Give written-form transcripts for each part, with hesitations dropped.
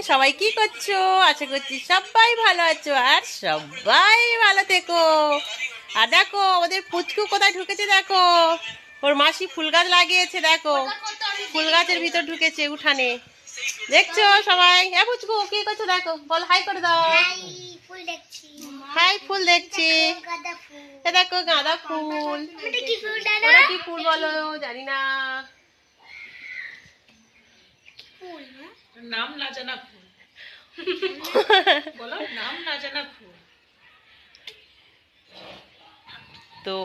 সবাই কি করছো? আশা করছি সবাই ভালো আছো আর সবাই ভালো থেকো। আর দেখো আমাদের পুচকু কোথায় ঢুকেছে, দেখো ওর মাসি ফুল গাছ লাগিয়েছে, দেখো ফুল গাছের ভিতর ঢুকেছে উঠানে। দেখছো সবাই? হ্যাঁ পুচকু কি করছো? দেখো বল হাই করে দাও। হাই, ফুল দেখছি। এ দেখো গাঁদা ফুল। ওটা কি ফুল বলো? জানি না, নাম না জানা ফুল। বলো নাম না জানা ফুল। তো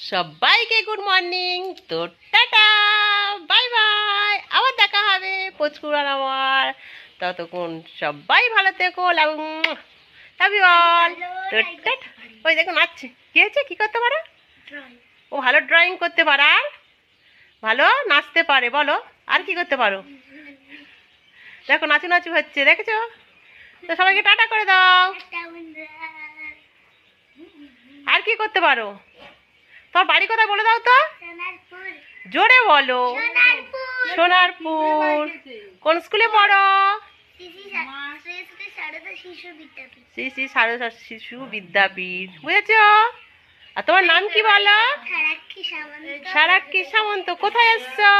সবাইকে গুড মর্নিং। তো টাটা, বাই বাই, আবার দেখা হবে পুচকুরার আমার। ততক্ষণ সবাই ভালো থেকো। Love you all. তো টাটা। ওই দেখো নাচছে, কি হয়েছে? কি করতে পারে ও? ভালো ড্রয়িং করতে পারে আর ভালো নাচতে পারে। বলো আর কি করতে পারো? দেখো নাচু নাচু হচ্ছে, দেখেছো? তো সবাইকে টাটা করে দাও। আর কি করতে পারো? তোমার বাড়ি কোথায় বলে দাও তো, জোরে বলো। সোনারপুর। কোন স্কুলে পড়ো? শ্রী শ্রী সারদা শিশু বিদ্যাপীঠ, বুঝেছো? আর তোমার নাম কি বলো? সারাক্ষী সামন্ত। কোথায় এসছো?